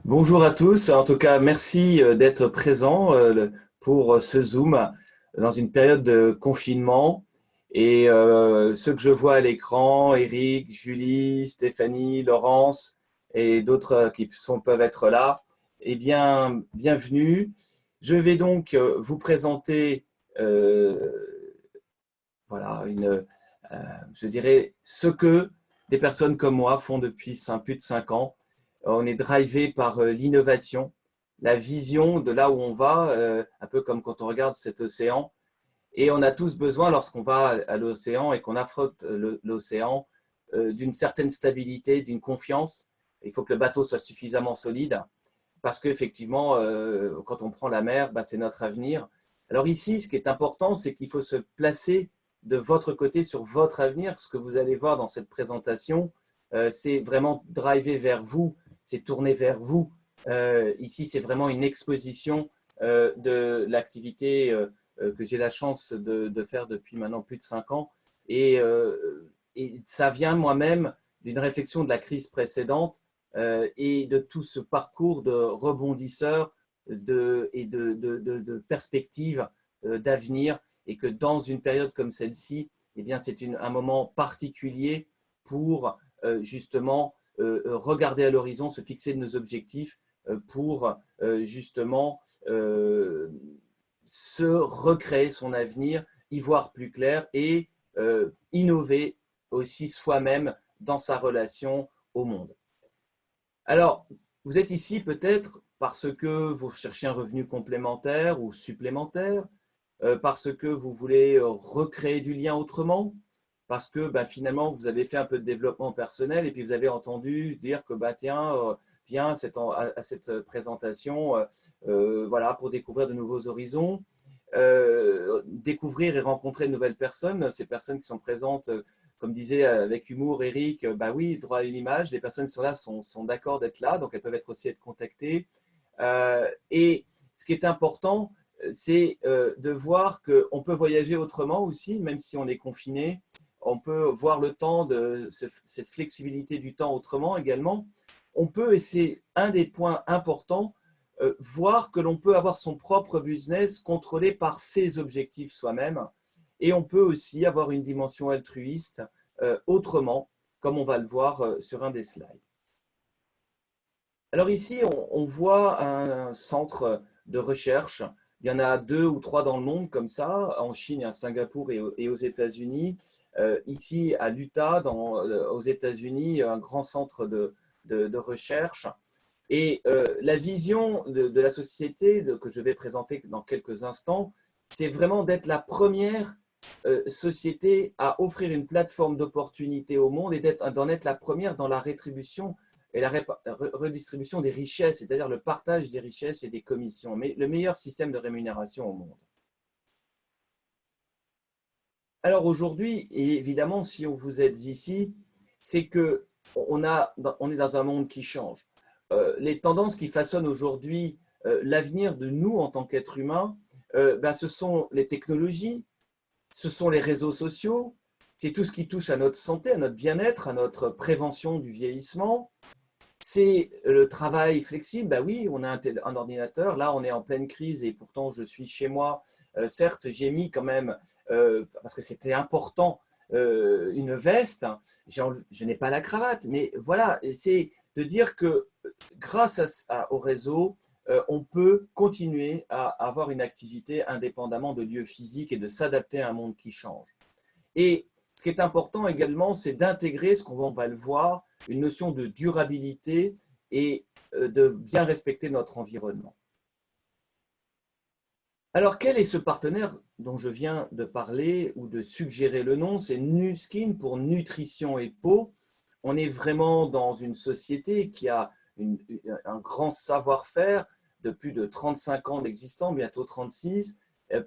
Bonjour à tous. En tout cas, merci d'être présents pour ce Zoom dans une période de confinement. Et ceux que je vois à l'écran, Eric, Julie, Stéphanie, Laurence et d'autres peuvent être là, eh bien, bienvenue. Je vais donc vous présenter voilà, je dirais ce que des personnes comme moi font depuis plus de 5 ans. On est drivé par l'innovation, la vision de là où on va, un peu comme quand on regarde cet océan. Et on a tous besoin, lorsqu'on va à l'océan et qu'on affronte l'océan, d'une certaine stabilité, d'une confiance. Il faut que le bateau soit suffisamment solide parce qu'effectivement, quand on prend la mer, bah, c'est notre avenir. Alors ici, ce qui est important, c'est qu'il faut se placer de votre côté sur votre avenir. Ce que vous allez voir dans cette présentation, c'est vraiment driver vers vous, c'est tourner vers vous. Ici, c'est vraiment une exposition de l'activité que j'ai la chance de faire depuis maintenant plus de 5 ans. Et ça vient moi-même d'une réflexion de la crise précédente et de tout ce parcours de rebondisseurs de perspectives d'avenir, et que dans une période comme celle-ci, eh bien, c'est un moment particulier pour justement regarder à l'horizon, se fixer de nos objectifs pour justement se recréer son avenir, y voir plus clair et innover aussi soi-même dans sa relation au monde. Alors, vous êtes ici peut-être parce que vous cherchez un revenu complémentaire ou supplémentaire, parce que vous voulez recréer du lien autrement, parce que ben, finalement vous avez fait un peu de développement personnel et puis vous avez entendu dire que bah, tiens, viens à cette présentation voilà, pour découvrir de nouveaux horizons, découvrir et rencontrer de nouvelles personnes, ces personnes qui sont présentes comme disait avec humour Eric, bah oui, droit à une image, les personnes qui sont là sont d'accord d'être là, donc elles peuvent être contactées. Et ce qui est important, c'est de voir qu'on peut voyager autrement aussi, même si on est confiné. On peut voir le temps, cette flexibilité du temps autrement également. On peut, et c'est un des points importants, voir que l'on peut avoir son propre business contrôlé par ses objectifs soi-même. Et on peut aussi avoir une dimension altruiste autrement, comme on va le voir sur un des slides. Alors ici, on voit un centre de recherche. Il y en a 2 ou 3 dans le monde comme ça, en Chine, à Singapour et aux États-Unis. Ici, à l'Utah, aux États-Unis, un grand centre de recherche. Et la vision de la société que je vais présenter dans quelques instants, c'est vraiment d'être la première société à offrir une plateforme d'opportunités au monde et d'en être la première dans la rétribution et la redistribution des richesses, c'est-à-dire le partage des richesses et des commissions, mais le meilleur système de rémunération au monde. Alors aujourd'hui, et évidemment, si vous êtes ici, c'est que on est dans un monde qui change. Les tendances qui façonnent aujourd'hui l'avenir de nous en tant qu'êtres humains, ben, ce sont les technologies, ce sont les réseaux sociaux, c'est tout ce qui touche à notre santé, à notre bien-être, à notre prévention du vieillissement. C'est le travail flexible. Ben oui, on a un ordinateur. Là, on est en pleine crise et pourtant, je suis chez moi. Certes, j'ai mis quand même, parce que c'était important, une veste. Je n'ai pas la cravate, mais voilà, c'est de dire que grâce au réseau, on peut continuer à avoir une activité indépendamment de lieux physiques et de s'adapter à un monde qui change. Et ce qui est important également, c'est d'intégrer, ce qu'on va le voir, une notion de durabilité et de bien respecter notre environnement. Alors, quel est ce partenaire dont je viens de parler ou de suggérer le nom? C'est NuSkin pour nutrition et peau. On est vraiment dans une société qui a un grand savoir-faire de plus de 35 ans d'existence, bientôt 36,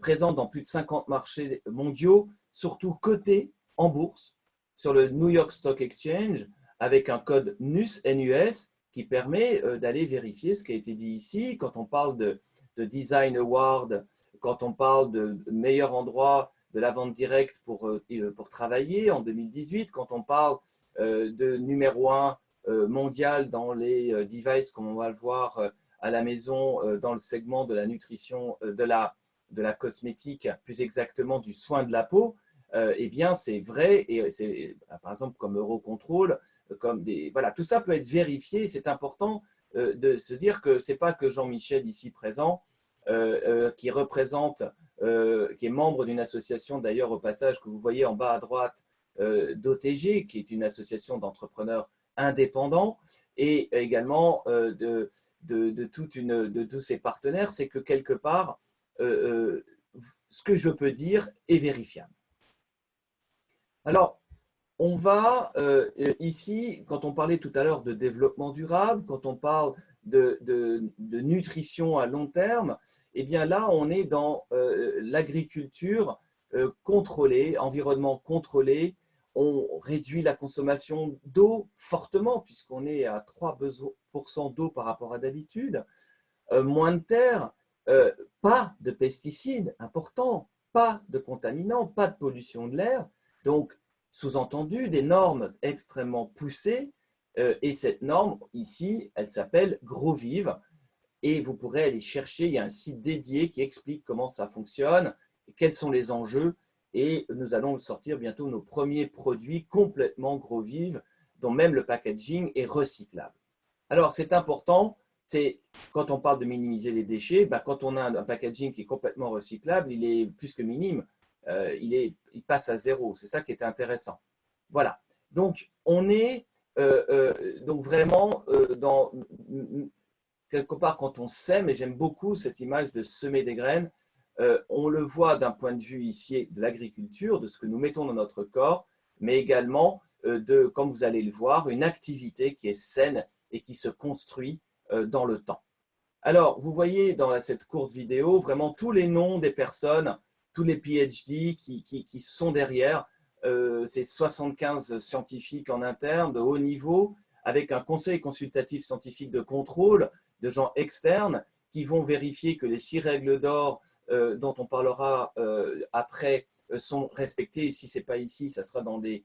présente dans plus de 50 marchés mondiaux, surtout coté en bourse sur le New York Stock Exchange avec un code NUS, NUS, qui permet d'aller vérifier ce qui a été dit ici. Quand on parle de Design Award, quand on parle de meilleur endroit de la vente directe pour travailler en 2018, quand on parle de numéro 1 mondial dans les devices, comme on va le voir à la maison, dans le segment de la nutrition, de la cosmétique, plus exactement du soin de la peau, eh bien, c'est vrai. Et c'est, par exemple, comme Eurocontrol, voilà, tout ça peut être vérifié. C'est important de se dire que ce n'est pas que Jean-Michel, ici présent, qui représente, qui est membre d'une association, d'ailleurs, au passage, que vous voyez en bas à droite, d'OTG, qui est une association d'entrepreneurs indépendants, et également de tous ces partenaires, c'est que quelque part, ce que je peux dire est vérifiable. Alors, on va ici, quand on parlait tout à l'heure de développement durable, quand on parle de nutrition à long terme, eh bien là, on est dans l'agriculture contrôlée, environnement contrôlé. On réduit la consommation d'eau fortement, puisqu'on est à 3% d'eau par rapport à d'habitude. Moins de terre, pas de pesticides, important, pas de contaminants, pas de pollution de l'air. Donc, sous-entendu, des normes extrêmement poussées. Et cette norme, ici, elle s'appelle GrowVive. Et vous pourrez aller chercher, il y a un site dédié qui explique comment ça fonctionne, quels sont les enjeux. Et nous allons sortir bientôt nos premiers produits complètement GrowVive, dont même le packaging est recyclable. Alors, c'est important, c'est quand on parle de minimiser les déchets, bah, quand on a un packaging qui est complètement recyclable, il est plus que minime. Il passe à zéro. C'est ça qui est intéressant. Voilà. Donc, on est donc vraiment dans quelque part quand on sème, et j'aime beaucoup cette image de semer des graines, on le voit d'un point de vue ici de l'agriculture, de ce que nous mettons dans notre corps, mais également de, comme vous allez le voir, une activité qui est saine et qui se construit dans le temps. Alors, vous voyez dans cette courte vidéo vraiment tous les noms des personnes, tous les PhD qui sont derrière, ces 75 scientifiques en interne de haut niveau, avec un conseil consultatif scientifique de contrôle de gens externes qui vont vérifier que les 6 règles d'or dont on parlera après sont respectées. Et si ce n'est pas ici, ça sera dans des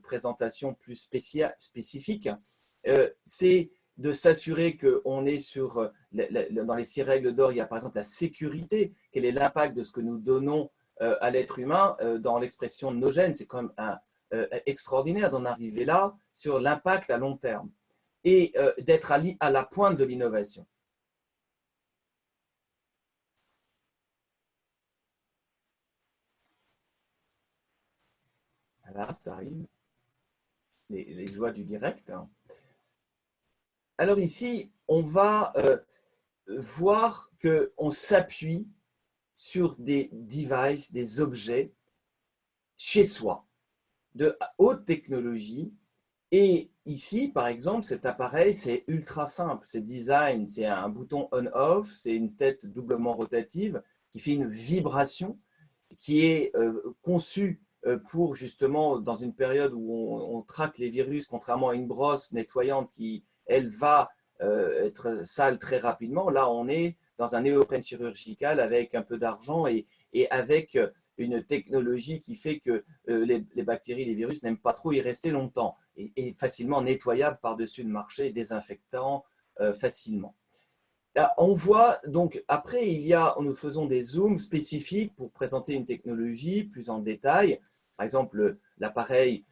présentations plus spécifiques. C'est de s'assurer qu'on est sur, dans les 6 règles d'or, il y a par exemple la sécurité. Quel est l'impact de ce que nous donnons à l'être humain dans l'expression de nos gènes? C'est quand même extraordinaire d'en arriver là sur l'impact à long terme et d'être à la pointe de l'innovation. Voilà, ça arrive, les joies du direct. Alors ici, on va voir qu'on s'appuie sur des devices, des objets chez soi, de haute technologie. Et ici, par exemple, cet appareil, c'est ultra simple. C'est design, c'est un bouton on-off, c'est une tête doublement rotative qui fait une vibration, qui est conçue pour justement, dans une période où on traque les virus, contrairement à une brosse nettoyante qui, elle, va être sale très rapidement. Là, on est dans un néoprène chirurgical avec un peu d'argent et avec une technologie qui fait que les bactéries, les virus n'aiment pas trop y rester longtemps et facilement nettoyable par-dessus le marché, désinfectant facilement. Là, on voit donc, après, nous faisons des zooms spécifiques pour présenter une technologie plus en détail. Par exemple, l'appareil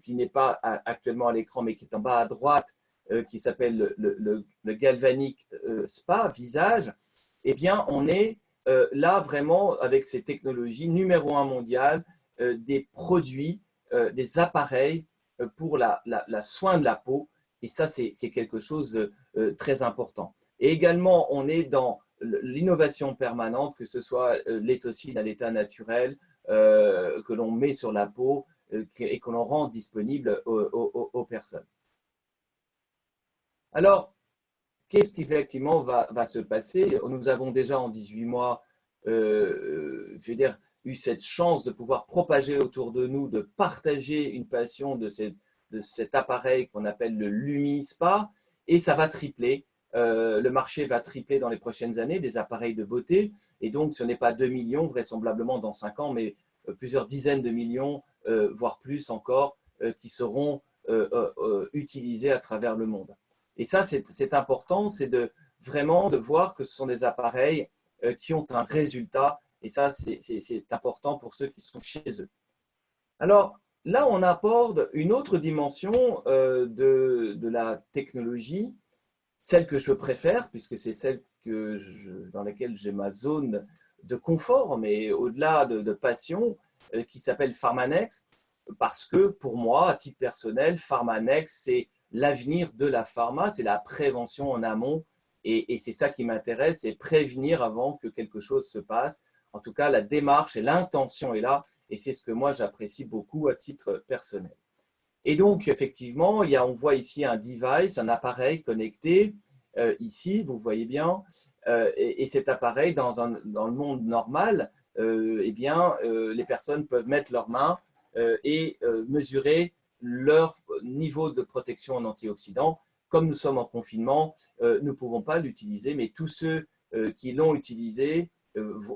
qui n'est pas actuellement à l'écran, mais qui est en bas à droite, qui s'appelle le Galvanic Spa Visage. Eh bien, on est là vraiment avec ces technologies numéro 1 mondial, des produits, des appareils pour la soin de la peau. Et ça, c'est quelque chose de très important. Et également, on est dans l'innovation permanente, que ce soit l'éthocide à l'état naturel, que l'on met sur la peau et que l'on rend disponible aux personnes. Alors, qu'est-ce qui effectivement va se passer? Nous avons déjà en 18 mois, je veux dire, eu cette chance de pouvoir propager autour de nous, de partager une passion de cet appareil qu'on appelle le LumiSpa, et ça va tripler. Le marché va tripler dans les prochaines années des appareils de beauté, et donc ce n'est pas 2 millions vraisemblablement dans 5 ans, mais plusieurs dizaines de millions, voire plus encore, qui seront utilisés à travers le monde. Et ça, c'est important, c'est vraiment de voir que ce sont des appareils qui ont un résultat. Et ça, c'est important pour ceux qui sont chez eux. Alors, là, on aborde une autre dimension de la technologie, celle que je préfère, puisque c'est celle dans laquelle j'ai ma zone de confort, mais au-delà de passion, qui s'appelle Pharmanex, parce que pour moi, à titre personnel, Pharmanex, c'est l'avenir de la pharma, c'est la prévention en amont, et c'est ça qui m'intéresse, c'est prévenir avant que quelque chose se passe. En tout cas, la démarche et l'intention est là, et c'est ce que moi j'apprécie beaucoup à titre personnel. Et donc, effectivement, on voit ici un device, un appareil connecté, ici, vous voyez bien, et cet appareil, dans le monde normal, eh bien, les personnes peuvent mettre leurs mains et mesurer leur niveau de protection en antioxydants. Comme nous sommes en confinement, nous ne pouvons pas l'utiliser, mais tous ceux qui l'ont utilisé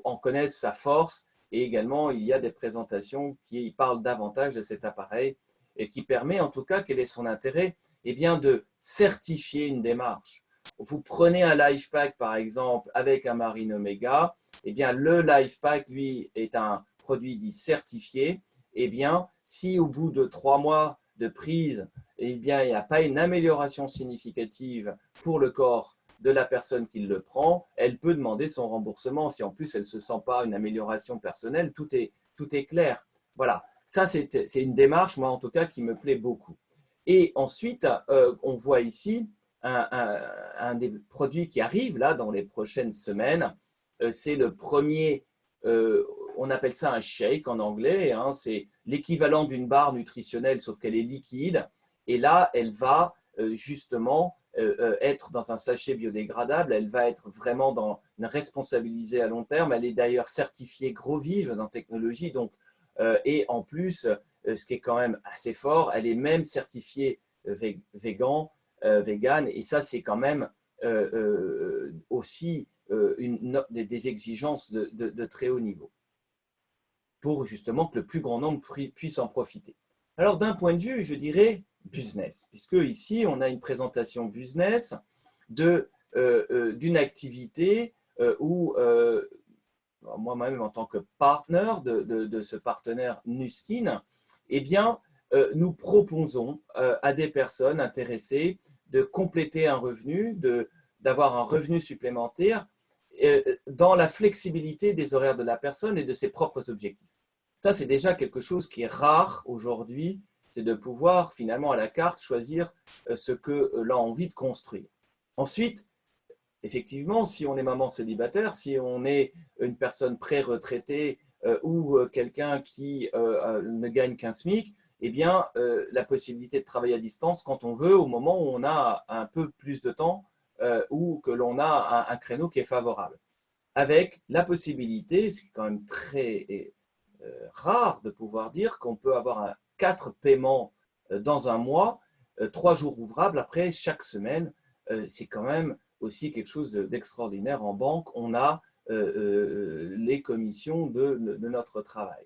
en connaissent sa force. Et également, il y a des présentations qui parlent davantage de cet appareil et qui permet, en tout cas, quel est son intérêt? Eh bien, de certifier une démarche. Vous prenez un LifePak, par exemple, avec un Marine Omega, eh bien, le LifePak, lui, est un produit dit certifié. Eh bien, si au bout de 3 mois de prise, eh bien, il n'y a pas une amélioration significative pour le corps de la personne qui le prend, elle peut demander son remboursement. Si en plus elle ne se sent pas une amélioration personnelle, tout est clair. Voilà, ça c'est une démarche, moi en tout cas, qui me plaît beaucoup. Et ensuite, on voit ici un des produits qui arrive là dans les prochaines semaines. C'est le premier, on appelle ça un shake en anglais, hein, c'est l'équivalent d'une barre nutritionnelle sauf qu'elle est liquide. Et là, elle va justement être dans un sachet biodégradable, elle va être vraiment responsabilisée à long terme. Elle est d'ailleurs certifiée Grovive dans technologie, donc, et en plus, ce qui est quand même assez fort, elle est même certifiée vegan, et ça c'est quand même aussi des exigences de très haut niveau, pour justement que le plus grand nombre puisse en profiter. Alors d'un point de vue, je dirais, business, puisque ici on a une présentation business d'une activité où moi-même en tant que partenaire de ce partenaire Nuskin, eh bien, nous proposons à des personnes intéressées de compléter un revenu, d'avoir un revenu supplémentaire dans la flexibilité des horaires de la personne et de ses propres objectifs. Ça, c'est déjà quelque chose qui est rare aujourd'hui, c'est de pouvoir finalement à la carte choisir ce que l'on a envie de construire. Ensuite, effectivement, si on est maman célibataire, si on est une personne pré-retraitée ou quelqu'un qui ne gagne qu'un SMIC, eh bien, la possibilité de travailler à distance quand on veut, au moment où on a un peu plus de temps ou que l'on a un créneau qui est favorable. Avec la possibilité, c'est quand même très rare de pouvoir dire qu'on peut avoir 4 paiements dans un mois, 3 jours ouvrables après chaque semaine. C'est quand même aussi quelque chose d'extraordinaire. En banque, on a les commissions de notre travail.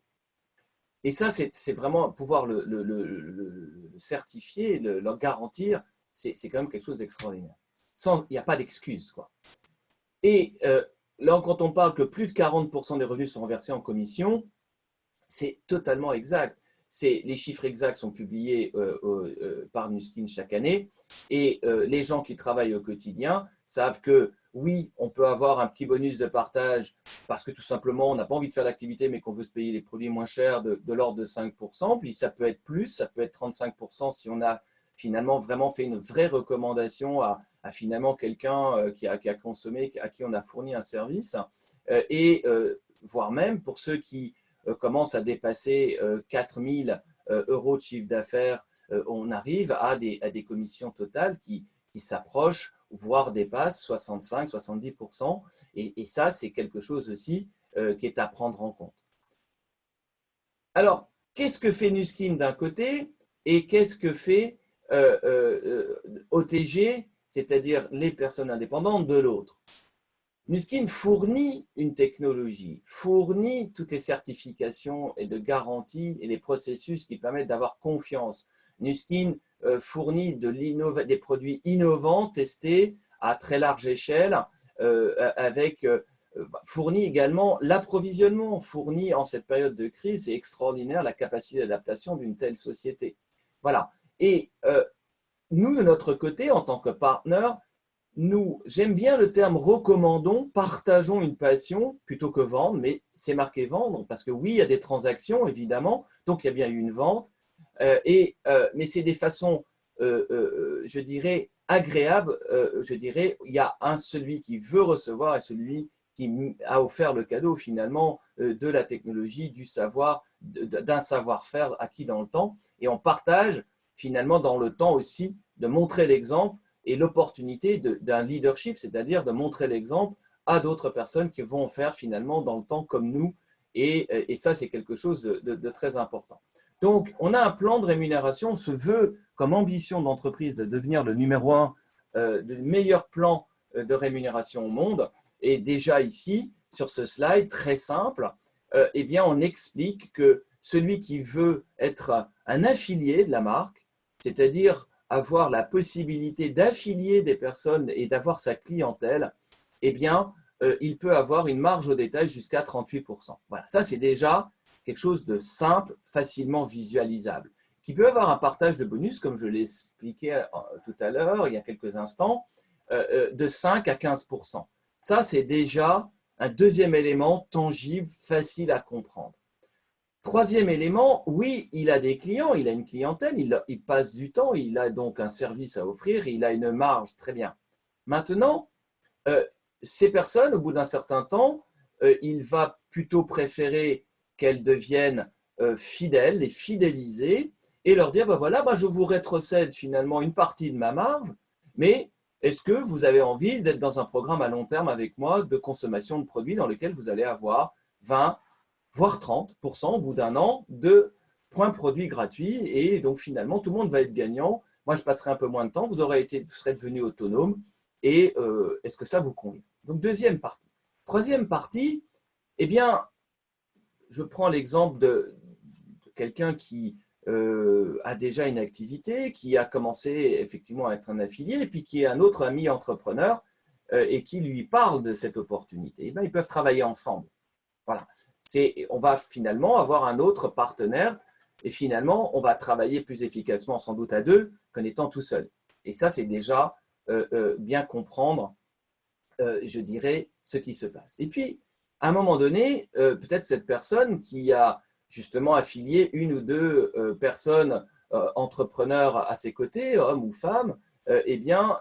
Et ça, c'est vraiment pouvoir le certifier, le garantir, c'est quand même quelque chose d'extraordinaire. Il n'y a pas d'excuse, quoi. Et là, quand on parle que plus de 40% des revenus sont versés en commission, c'est totalement exact. Les chiffres exacts sont publiés par Nuskin chaque année, et les gens qui travaillent au quotidien savent que oui, on peut avoir un petit bonus de partage parce que tout simplement on n'a pas envie de faire l'activité mais qu'on veut se payer les produits moins chers de l'ordre de 5%, puis ça peut être plus, ça peut être 35% si on a finalement vraiment fait une vraie recommandation à finalement quelqu'un qui a consommé, à qui on a fourni un service, et voire même pour ceux qui commence à dépasser 4 000 € de chiffre d'affaires, on arrive à des commissions totales qui s'approchent, voire dépassent 65-70%. Et ça, c'est quelque chose aussi qui est à prendre en compte. Alors, qu'est-ce que fait Nuskin d'un côté et qu'est-ce que fait OTG, c'est-à-dire les personnes indépendantes, de l'autre? Nuskin fournit une technologie, fournit toutes les certifications et de garanties et les processus qui permettent d'avoir confiance. Nuskin fournit des produits innovants, testés à très large échelle, fournit également l'approvisionnement, fournit en cette période de crise, c'est extraordinaire la capacité d'adaptation d'une telle société. Voilà. Et nous, de notre côté, en tant que partenaire, j'aime bien le terme recommandons, partageons une passion plutôt que vendre, mais c'est marqué vendre parce que oui, il y a des transactions évidemment, donc il y a bien eu une vente, mais c'est des façons, je dirais, agréables. Je dirais, il y a celui qui veut recevoir et celui qui a offert le cadeau finalement de la technologie, du savoir, d'un savoir-faire acquis dans le temps, et on partage finalement dans le temps aussi de montrer l'exemple et l'opportunité d'un leadership, c'est-à-dire de montrer l'exemple à d'autres personnes qui vont faire finalement dans le temps comme nous. Et ça, c'est quelque chose de très important. Donc, on a un plan de rémunération, on se veut comme ambition d'entreprise de devenir le numéro 1, le meilleur plan de rémunération au monde. Et déjà ici, sur ce slide très simple, eh bien, on explique que celui qui veut être un affilié de la marque, c'est-à-dire avoir la possibilité d'affilier des personnes et d'avoir sa clientèle, eh bien, il peut avoir une marge au détail jusqu'à 38%. Voilà, ça c'est déjà quelque chose de simple, facilement visualisable, qui peut avoir un partage de bonus, comme je l'ai expliqué tout à l'heure, il y a quelques instants, de 5 à 15%. Ça, c'est déjà un deuxième élément tangible, facile à comprendre. Troisième élément, oui, il a des clients, il a une clientèle, il passe du temps, il a donc un service à offrir, il a une marge, très bien. Maintenant, ces personnes, au bout d'un certain temps, il va plutôt préférer qu'elles deviennent fidèles, les fidéliser et leur dire, ben voilà, je vous rétrocède finalement une partie de ma marge, mais est-ce que vous avez envie d'être dans un programme à long terme avec moi de consommation de produits dans lequel vous allez avoir 20, voire 30% au bout d'un an de points produits gratuits et donc finalement tout le monde va être gagnant. Moi je passerai un peu moins de temps, vous serez devenu autonome et est-ce que ça vous convient? Donc deuxième partie. Troisième partie, eh bien je prends l'exemple de quelqu'un qui a déjà une activité, qui a commencé effectivement à être un affilié et puis qui est un autre ami entrepreneur et qui lui parle de cette opportunité. Eh bien, ils peuvent travailler ensemble. Voilà. On va finalement avoir un autre partenaire et finalement, on va travailler plus efficacement sans doute à deux qu'en étant tout seul. Et ça, c'est déjà bien comprendre, je dirais, ce qui se passe. Et puis, à un moment donné, peut-être cette personne qui a justement affilié une ou deux personnes entrepreneurs à ses côtés, hommes ou femmes, eh bien,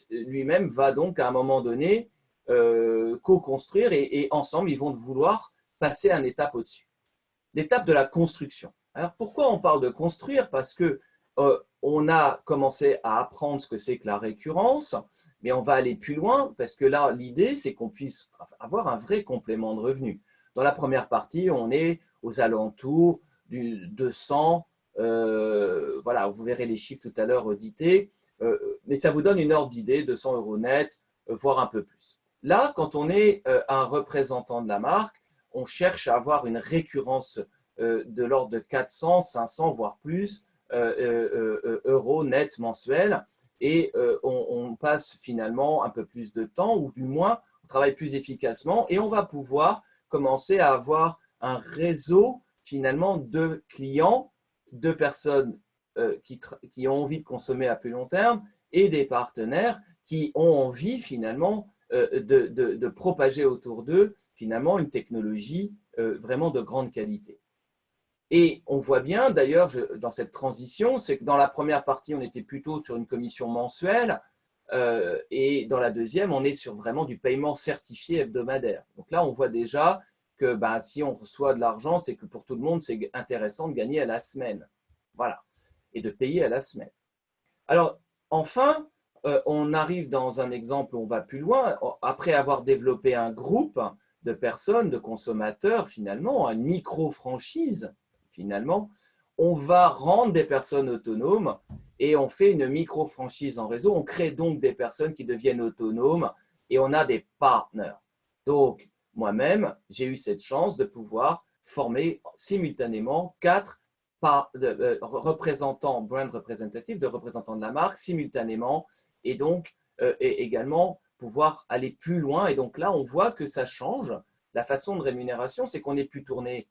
lui-même va donc à un moment donné co-construire et ensemble, ils vont vouloir passer à une étape au-dessus. L'étape de la construction. Alors, pourquoi on parle de construire? Parce que on a commencé à apprendre ce que c'est que la récurrence, mais on va aller plus loin parce que là, l'idée, c'est qu'on puisse avoir un vrai complément de revenus. Dans la première partie, on est aux alentours du 200, voilà, vous verrez les chiffres tout à l'heure audités, mais ça vous donne une ordre d'idée, 200 € net, voire un peu plus. Là, quand on est un représentant de la marque, on cherche à avoir une récurrence de l'ordre de 400, 500, voire plus euros net mensuels. Et on passe finalement un peu plus de temps, ou du moins, on travaille plus efficacement et on va pouvoir commencer à avoir un réseau finalement de clients, de personnes qui ont envie de consommer à plus long terme et des partenaires qui ont envie finalement de propager autour d'eux finalement une technologie vraiment de grande qualité. Et on voit bien d'ailleurs dans cette transition, c'est que dans la première partie, on était plutôt sur une commission mensuelle et dans la deuxième, on est sur vraiment du paiement certifié hebdomadaire. Donc là, on voit déjà que si on reçoit de l'argent, c'est que pour tout le monde, c'est intéressant de gagner à la semaine. Voilà. Et de payer à la semaine. Alors, enfin, on arrive dans un exemple où on va plus loin. Après avoir développé un groupe de personnes, de consommateurs, finalement, une micro-franchise, finalement, on va rendre des personnes autonomes et on fait une micro-franchise en réseau. On crée donc des personnes qui deviennent autonomes et on a des partenaires. Donc, moi-même, j'ai eu cette chance de pouvoir former simultanément 4 représentant, brand représentatif, de représentants de la marque simultanément, et donc et également pouvoir aller plus loin. Et donc là, on voit que ça change. La façon de rémunération, c'est qu'on n'est plus tourné,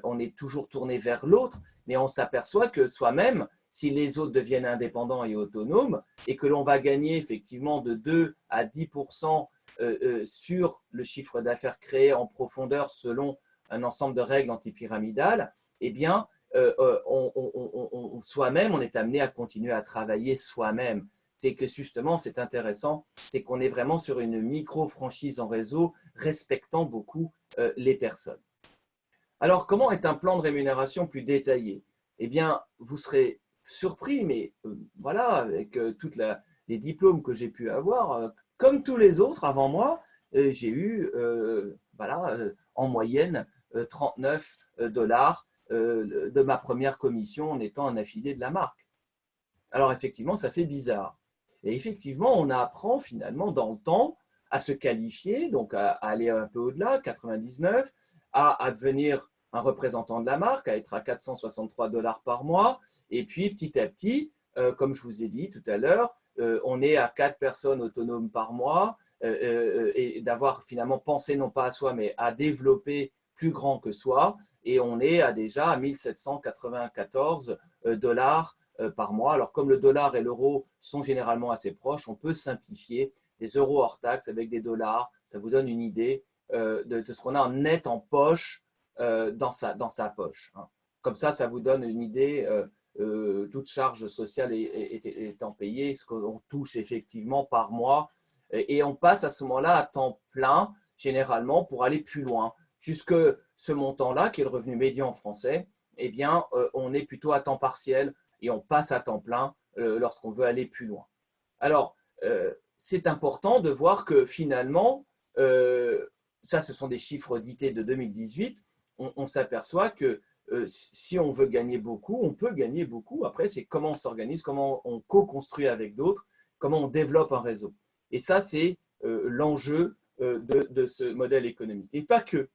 on est toujours tourné vers l'autre, mais on s'aperçoit que soi-même, si les autres deviennent indépendants et autonomes, et que l'on va gagner effectivement de 2 à 10% sur le chiffre d'affaires créé en profondeur selon un ensemble de règles antipyramidales, eh bien, soi-même, on est amené à continuer à travailler soi-même. C'est que justement, c'est intéressant, c'est qu'on est vraiment sur une micro-franchise en réseau, respectant beaucoup les personnes. Alors, comment est un plan de rémunération plus détaillé? Eh bien, vous serez surpris, mais voilà, avec tous les diplômes que j'ai pu avoir, comme tous les autres avant moi, j'ai eu voilà, en moyenne 39 dollars de ma première commission en étant un affilié de la marque. Alors effectivement, ça fait bizarre. Et effectivement, on apprend finalement dans le temps à se qualifier, donc à aller un peu au-delà, 99, à devenir un représentant de la marque, à être à 463 dollars par mois. Et puis petit à petit, comme je vous ai dit tout à l'heure, on est à 4 personnes autonomes par mois et d'avoir finalement pensé non pas à soi, mais à développer plus grand que soi. Et on est à déjà à 1794 dollars par mois. Alors, comme le dollar et l'euro sont généralement assez proches, on peut simplifier des euros hors taxe avec des dollars. Ça vous donne une idée de ce qu'on a en net en poche dans sa poche. Hein. Comme ça vous donne une idée, toute charge sociale étant payée, ce qu'on touche effectivement par mois. Et on passe à ce moment-là à temps plein, généralement, pour aller plus loin. Jusque ce montant-là, qui est le revenu médian français, eh bien, on est plutôt à temps partiel et on passe à temps plein lorsqu'on veut aller plus loin. Alors, c'est important de voir que finalement, ça ce sont des chiffres audités de 2018, on s'aperçoit que si on veut gagner beaucoup, on peut gagner beaucoup. Après, c'est comment on s'organise, comment on co-construit avec d'autres, comment on développe un réseau. Et ça, c'est l'enjeu de ce modèle économique. Et pas que.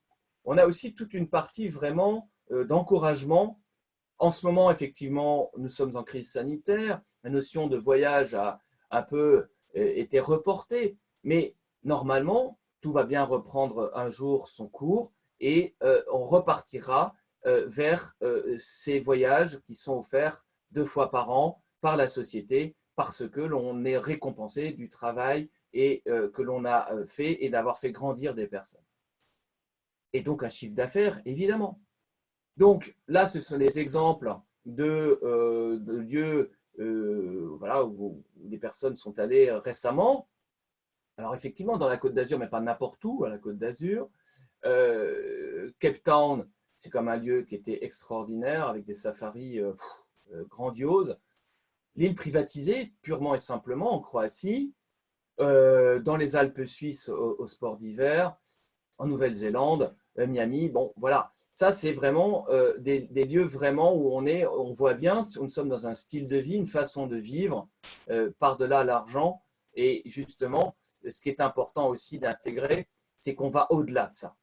On a aussi toute une partie vraiment d'encouragement. En ce moment, effectivement, nous sommes en crise sanitaire. La notion de voyage a un peu été reportée. Mais normalement, tout va bien reprendre un jour son cours et on repartira vers ces voyages qui sont offerts 2 fois par an par la société parce que l'on est récompensé du travail et que l'on a fait et d'avoir fait grandir des personnes. Et donc un chiffre d'affaires, évidemment. Donc là, ce sont des exemples de lieux voilà, où les personnes sont allées récemment. Alors effectivement, dans la Côte d'Azur, mais pas n'importe où, à la Côte d'Azur. Cape Town, c'est comme un lieu qui était extraordinaire, avec des safaris grandioses. L'île privatisée, purement et simplement, en Croatie, dans les Alpes suisses au sport d'hiver, en Nouvelle-Zélande, Miami, bon, voilà. Ça, c'est vraiment des lieux vraiment où on voit bien, nous sommes dans un style de vie, une façon de vivre, par-delà l'argent. Et justement, ce qui est important aussi d'intégrer, c'est qu'on va au-delà de ça.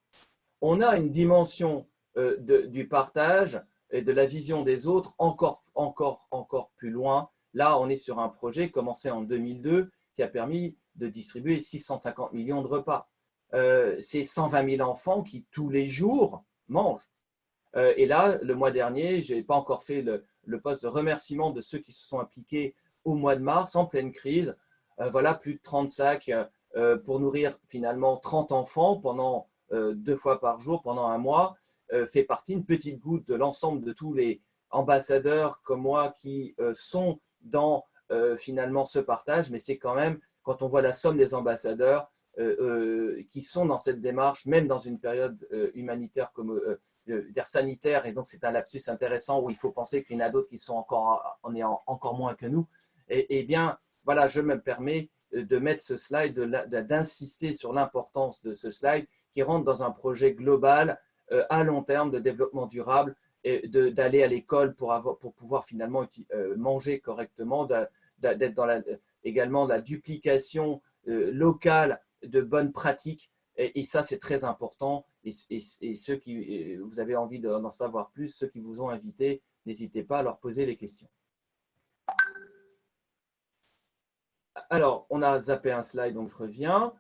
On a une dimension du partage et de la vision des autres encore plus loin. Là, on est sur un projet commencé en 2002 qui a permis de distribuer 650 millions de repas. C'est 120 000 enfants qui, tous les jours, mangent. Et là, le mois dernier, je n'ai pas encore fait le poste de remerciement de ceux qui se sont impliqués au mois de mars, en pleine crise. Voilà, plus de 30 sacs pour nourrir finalement 30 enfants pendant 2 fois par jour, pendant un mois, fait partie, une petite goutte de l'ensemble de tous les ambassadeurs comme moi qui sont dans finalement ce partage. Mais c'est quand même, quand on voit la somme des ambassadeurs, qui sont dans cette démarche, même dans une période humanitaire comme sanitaire, et donc c'est un lapsus intéressant où il faut penser qu'il y en a d'autres qui sont encore moins que nous. Et bien, voilà, je me permets de mettre ce slide, d'insister sur l'importance de ce slide qui rentre dans un projet global à long terme de développement durable, et d'aller à l'école pour pouvoir finalement manger correctement, d'être dans également la duplication locale de bonnes pratiques. Et ça, c'est très important. Et ceux qui, vous avez envie d'en savoir plus, ceux qui vous ont invité, n'hésitez pas à leur poser les questions. Alors, on a zappé un slide, donc je reviens.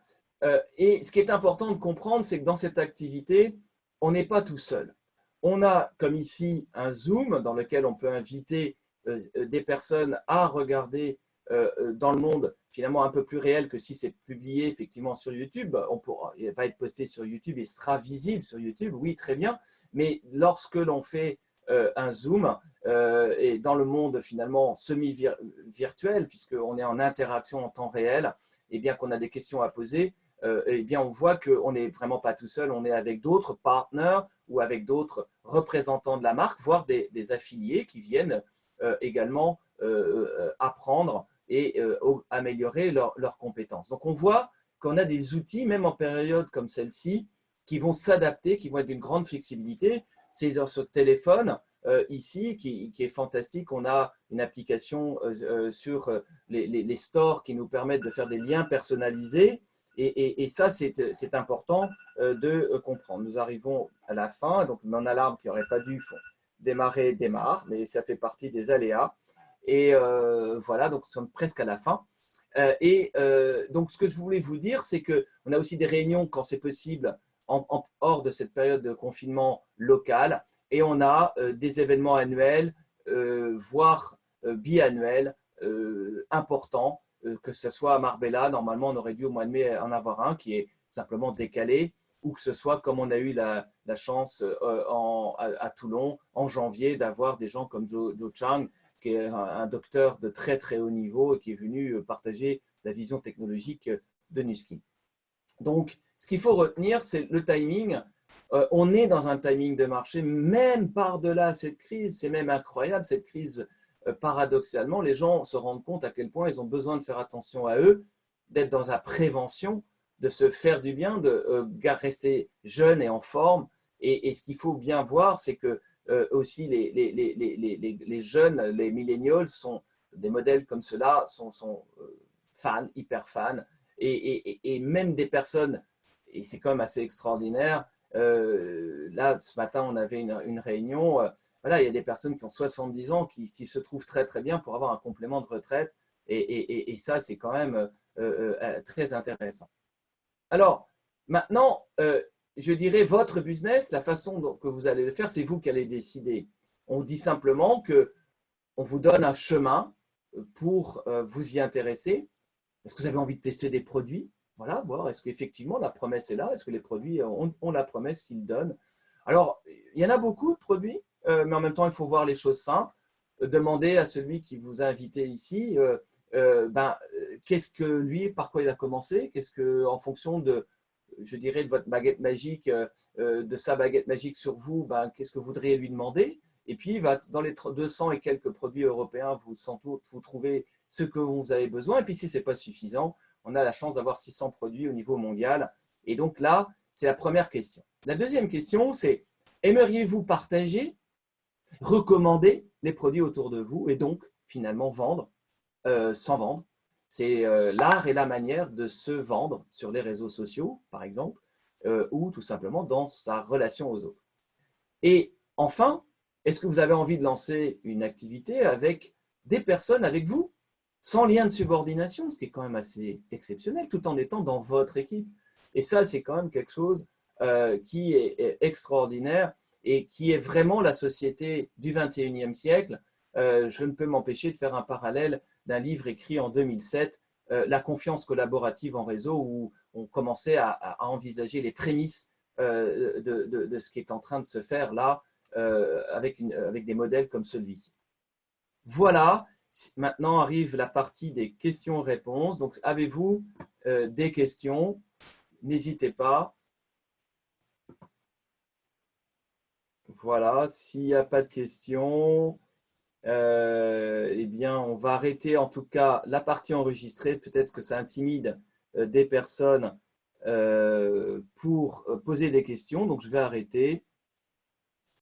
Et ce qui est important de comprendre, c'est que dans cette activité, on n'est pas tout seul. On a, comme ici, un Zoom dans lequel on peut inviter des personnes à regarder dans le monde finalement un peu plus réel que si c'est publié effectivement sur YouTube. Il va être posté sur YouTube et sera visible sur YouTube, oui, très bien. Mais lorsque l'on fait un Zoom et dans le monde finalement semi-virtuel, puisqu'on est en interaction en temps réel, et bien qu'on a des questions à poser, eh bien on voit qu'on n'est vraiment pas tout seul, on est avec d'autres partenaires ou avec d'autres représentants de la marque, voire des affiliés qui viennent également apprendre et améliorer leurs compétences. Donc on voit qu'on a des outils, même en période comme celle-ci, qui vont s'adapter, qui vont être d'une grande flexibilité. C'est sur ce téléphone ici qui est fantastique. On a une application sur les stores qui nous permettent de faire des liens personnalisés. Et ça, c'est important de comprendre. Nous arrivons à la fin. Donc, mon alarme qui n'aurait pas dû démarre, mais ça fait partie des aléas. Et voilà, donc nous sommes presque à la fin. Donc, ce que je voulais vous dire, c'est qu'on a aussi des réunions quand c'est possible hors de cette période de confinement local. Et on a des événements annuels, voire biannuels importants, que ce soit à Marbella. Normalement, on aurait dû au mois de mai en avoir un qui est simplement décalé, ou que ce soit comme on a eu la chance à Toulon en janvier d'avoir des gens comme Joe Chang, qui est un docteur de très très haut niveau et qui est venu partager la vision technologique de Nuskin. Donc, ce qu'il faut retenir, c'est le timing. On est dans un timing de marché, même par-delà cette crise. C'est même incroyable, cette crise, paradoxalement. Les gens se rendent compte à quel point ils ont besoin de faire attention à eux, d'être dans la prévention, de se faire du bien, de rester jeune et en forme. Et ce qu'il faut bien voir, c'est que aussi les jeunes, les millennials, sont des modèles comme ceux-là, sont fans, hyper fans. Et même des personnes, et c'est quand même assez extraordinaire, là, ce matin, on avait une réunion, voilà, il y a des personnes qui ont 70 ans qui se trouvent très très bien pour avoir un complément de retraite, et ça, c'est quand même très intéressant. Alors, maintenant, je dirais votre business, la façon que vous allez le faire, c'est vous qui allez décider. On dit simplement qu'on vous donne un chemin pour vous y intéresser. Est-ce que vous avez envie de tester des produits? Voilà, voir est-ce qu'effectivement la promesse est là, est-ce que les produits ont la promesse qu'ils donnent. Alors, il y en a beaucoup de produits, mais en même temps, il faut voir les choses simples. Demander à celui qui vous a invité ici, qu'est-ce que lui, par quoi il a commencé, qu'est-ce que, en fonction de, je dirais, de votre baguette magique, de sa baguette magique sur vous, qu'est-ce que vous voudriez lui demander. Et puis, dans les 200 et quelques produits européens, vous trouvez ce que vous avez besoin. Et puis, si ce n'est pas suffisant, on a la chance d'avoir 600 produits au niveau mondial. Et donc là, c'est la première question. La deuxième question, c'est aimeriez-vous partager, recommander les produits autour de vous et donc finalement vendre sans vendre? C'est l'art et la manière de se vendre sur les réseaux sociaux, par exemple, ou tout simplement dans sa relation aux autres. Et enfin, est-ce que vous avez envie de lancer une activité avec des personnes avec vous, sans lien de subordination, ce qui est quand même assez exceptionnel, tout en étant dans votre équipe? Et ça, c'est quand même quelque chose qui est extraordinaire et qui est vraiment la société du 21e siècle. Je ne peux m'empêcher de faire un parallèle d'un livre écrit en 2007, La confiance collaborative en réseau, où on commençait à envisager les prémices de ce qui est en train de se faire là, avec des modèles comme celui-ci. Voilà, maintenant arrive la partie des questions-réponses. Donc, avez-vous des questions? N'hésitez pas. Voilà, s'il n'y a pas de questions, eh bien, on va arrêter en tout cas la partie enregistrée. Peut-être que ça intimide des personnes pour poser des questions. Donc, je vais arrêter.